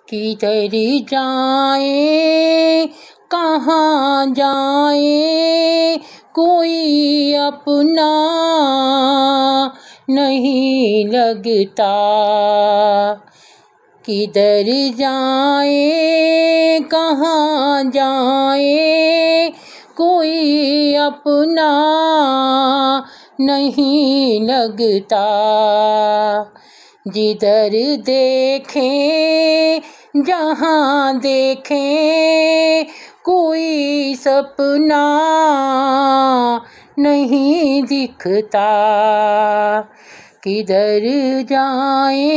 किधर जाए कहाँ जाए कोई अपना नहीं लगता। किधर जाए कहाँ जाए कोई अपना नहीं लगता। जिधर देखें जहाँ देखें कोई सपना नहीं दिखता। किधर जाए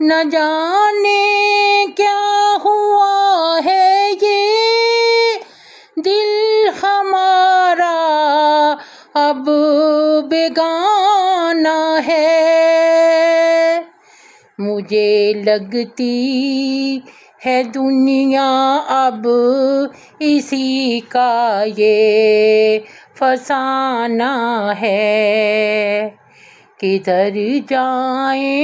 न जाने क्या हुआ है ये दिल हमारा अब बेगाना है। मुझे लगती है दुनिया अब इसी का ये फसाना है। किधर जाए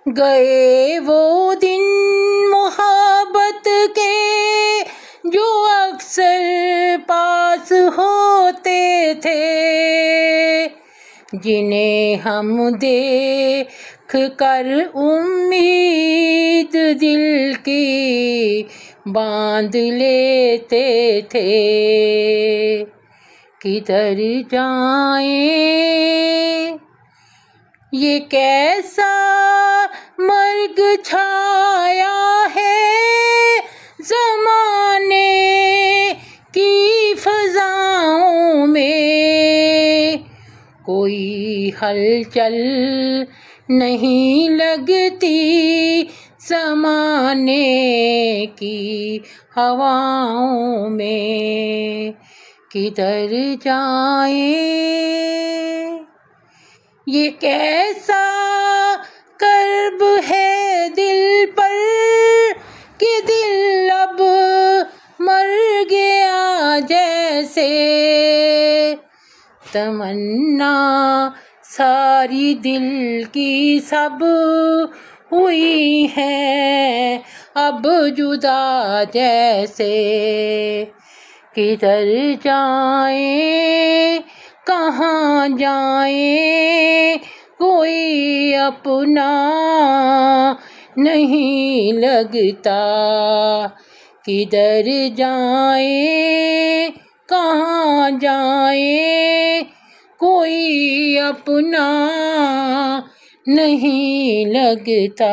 गए वो दिन मोहब्बत के जो अक्सर पास होते थे, जिन्हें हम देख कर उम्मीद दिल की बांध लेते थे। किधर जाए ये कैसा मर्ग छाया है ज़माने की फ़ज़ाओं में। कोई हलचल नहीं लगती ज़माने की हवाओं में। किधर जाए ये कैसा कर्ब है दिल पर कि दिल अब मर गया जैसे। तमन्ना सारी दिल की सब हुई है अब जुदा जैसे। किधर जाए कहाँ जाए कोई अपना नहीं लगता। किधर जाए कहाँ जाए कोई अपना नहीं लगता।